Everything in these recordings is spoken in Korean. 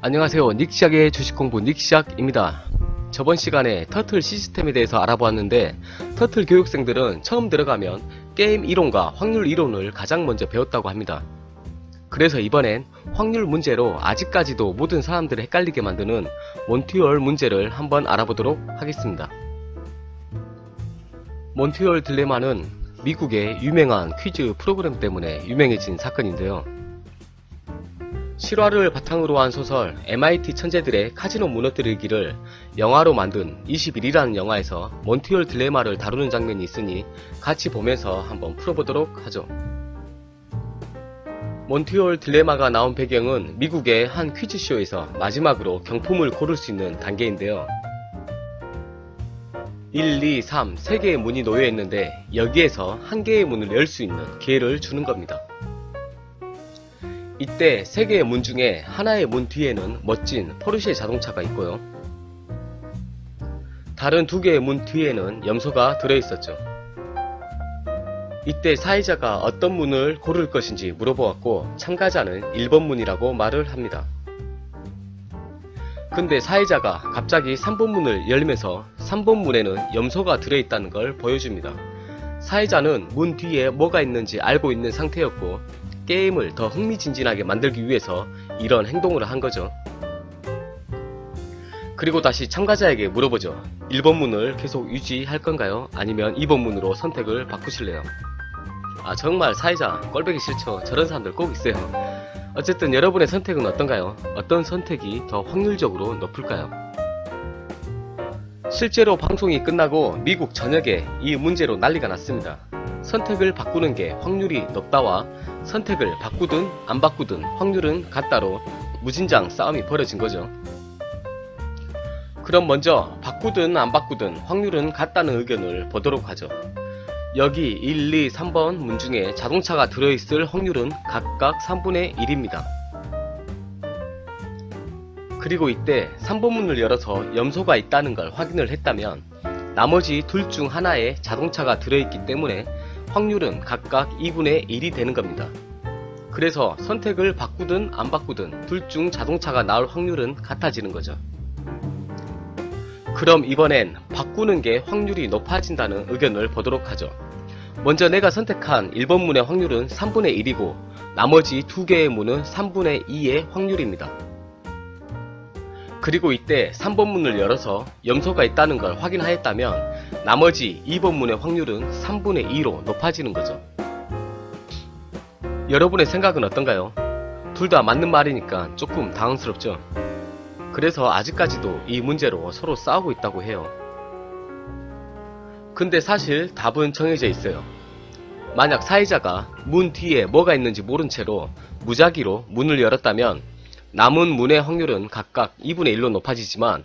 안녕하세요. 닉시학의 주식공부 닉시학입니다. 저번 시간에 터틀 시스템에 대해서 알아보았는데 터틀 교육생들은 처음 들어가면 게임 이론과 확률 이론을 가장 먼저 배웠다고 합니다. 그래서 이번엔 확률 문제로 아직까지도 모든 사람들을 헷갈리게 만드는 몬티올 문제를 한번 알아보도록 하겠습니다. 몬티올 딜레마는 미국의 유명한 퀴즈 프로그램 때문에 유명해진 사건인데요. 실화를 바탕으로 한 소설 MIT 천재들의 카지노 무너뜨리기를 영화로 만든 21이라는 영화에서 몬티올 딜레마를 다루는 장면이 있으니 같이 보면서 한번 풀어보도록 하죠. 몬티올 딜레마가 나온 배경은 미국의 한 퀴즈쇼에서 마지막으로 경품을 고를 수 있는 단계인데요. 1, 2, 3, 3개의 문이 놓여있는데 여기에서 한 개의 문을 열 수 있는 기회를 주는 겁니다. 이때 3개의 문 중에 하나의 문 뒤에는 멋진 포르쉐 자동차가 있고요. 다른 2개의 문 뒤에는 염소가 들어있었죠. 이때 사회자가 어떤 문을 고를 것인지 물어보았고 참가자는 1번 문이라고 말을 합니다. 근데 사회자가 갑자기 3번 문을 열면서 3번 문에는 염소가 들어있다는 걸 보여줍니다. 사회자는 문 뒤에 뭐가 있는지 알고 있는 상태였고 게임을 더 흥미진진하게 만들기 위해서 이런 행동을 한 거죠. 그리고 다시 참가자에게 물어보죠. 1번 문을 계속 유지할 건가요? 아니면 2번 문으로 선택을 바꾸실래요? 정말 사회자 꼴보기 싫죠. 저런 사람들 꼭 있어요. 어쨌든 여러분의 선택은 어떤가요? 어떤 선택이 더 확률적으로 높을까요? 실제로 방송이 끝나고 미국 전역에 이 문제로 난리가 났습니다. 선택을 바꾸는 게 확률이 높다와 선택을 바꾸든 안 바꾸든 확률은 같다로 무진장 싸움이 벌어진 거죠. 그럼 먼저 바꾸든 안 바꾸든 확률은 같다는 의견을 보도록 하죠. 여기 1, 2, 3번 문 중에 자동차가 들어있을 확률은 각각 3분의 1입니다. 그리고 이때 3번 문을 열어서 염소가 있다는 걸 확인을 했다면 나머지 둘 중 하나에 자동차가 들어있기 때문에 확률은 각각 2분의 1이 되는 겁니다. 그래서 선택을 바꾸든 안 바꾸든 둘 중 자동차가 나올 확률은 같아지는 거죠. 그럼 이번엔 바꾸는 게 확률이 높아진다는 의견을 보도록 하죠. 먼저 내가 선택한 1번 문의 확률은 3분의 1이고 나머지 2개의 문은 3분의 2의 확률입니다. 그리고 이때 3번 문을 열어서 염소가 있다는 걸 확인하였다면 나머지 2번 문의 확률은 3분의 2로 높아지는 거죠. 여러분의 생각은 어떤가요? 둘 다 맞는 말이니까 조금 당황스럽죠? 그래서 아직까지도 이 문제로 서로 싸우고 있다고 해요. 근데 사실 답은 정해져 있어요. 만약 사회자가 문 뒤에 뭐가 있는지 모른 채로 무작위로 문을 열었다면 남은 문의 확률은 각각 2분의 1로 높아지지만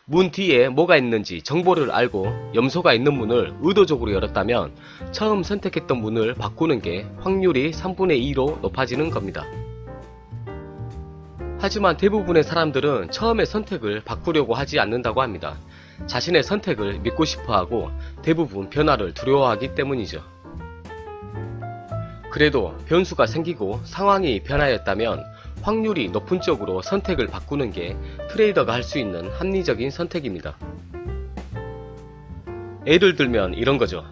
문 뒤에 뭐가 있는지 정보를 알고 염소가 있는 문을 의도적으로 열었다면 처음 선택했던 문을 바꾸는 게 확률이 3분의 2로 높아지는 겁니다. 하지만 대부분의 사람들은 처음에 선택을 바꾸려고 하지 않는다고 합니다. 자신의 선택을 믿고 싶어하고 대부분 변화를 두려워하기 때문이죠. 그래도 변수가 생기고 상황이 변화였다면 확률이 높은 쪽으로 선택을 바꾸는 게 트레이더가 할 수 있는 합리적인 선택입니다. 예를 들면 이런 거죠.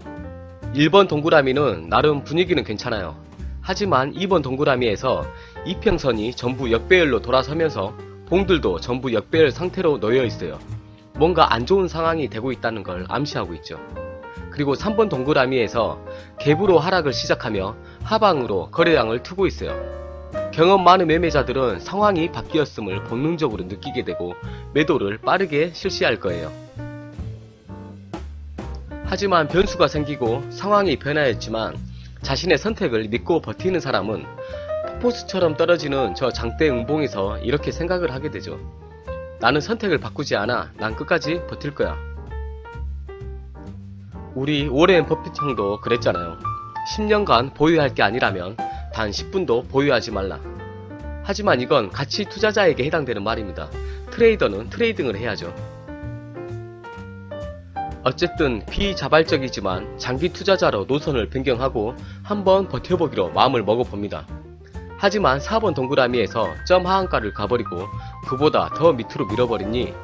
1번 동그라미는 나름 분위기는 괜찮아요. 하지만 2번 동그라미에서 이평선이 전부 역배열로 돌아서면서 봉들도 전부 역배열 상태로 놓여 있어요. 뭔가 안 좋은 상황이 되고 있다는 걸 암시하고 있죠. 그리고 3번 동그라미에서 갭으로 하락을 시작하며 하방으로 거래량을 트고 있어요. 경험 많은 매매자들은 상황이 바뀌었음을 본능적으로 느끼게 되고 매도를 빠르게 실시할 거예요. 하지만 변수가 생기고 상황이 변화했지만 자신의 선택을 믿고 버티는 사람은 폭포수처럼 떨어지는 저 장대 응봉에서 이렇게 생각을 하게 되죠. 나는 선택을 바꾸지 않아. 난 끝까지 버틸 거야. 우리 워렌 버핏 형도 그랬잖아요. 10년간 보유할 게 아니라면 단 10분도 보유하지 말라. 하지만 이건 가치 투자자에게 해당되는 말입니다. 트레이더는 트레이딩을 해야죠. 어쨌든 비자발적이지만 장기 투자자로 노선을 변경하고 한번 버텨보기로 마음을 먹어봅니다. 하지만 4번 동그라미에서 점 하한가를 가버리고 그보다 더 밑으로 밀어버리니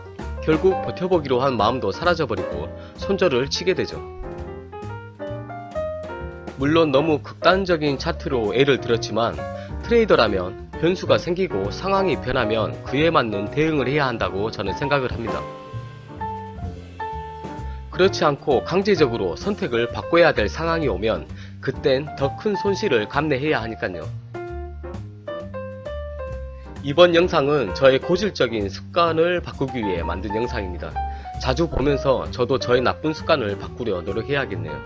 결국 버텨보기로 한 마음도 사라져버리고 손절을 치게 되죠. 물론 너무 극단적인 차트로 예를 들었지만 트레이더라면 변수가 생기고 상황이 변하면 그에 맞는 대응을 해야 한다고 저는 생각을 합니다. 그렇지 않고 강제적으로 선택을 바꿔야 될 상황이 오면 그땐 더 큰 손실을 감내해야 하니까요. 이번 영상은 저의 고질적인 습관을 바꾸기 위해 만든 영상입니다. 자주 보면서 저도 저의 나쁜 습관을 바꾸려 노력해야겠네요.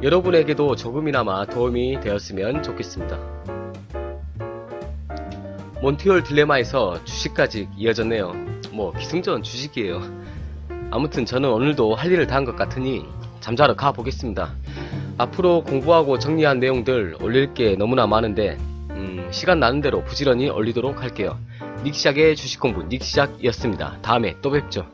여러분에게도 조금이나마 도움이 되었으면 좋겠습니다. 몬티올 딜레마에서 주식까지 이어졌네요. 뭐 기승전 주식이에요. 아무튼 저는 오늘도 할 일을 다 한 것 같으니 잠자러 가보겠습니다. 앞으로 공부하고 정리한 내용들 올릴 게 너무나 많은데 시간 나는 대로 부지런히 올리도록 할게요. 닉시작의 주식공부 닉시작이었습니다. 다음에 또 뵙죠.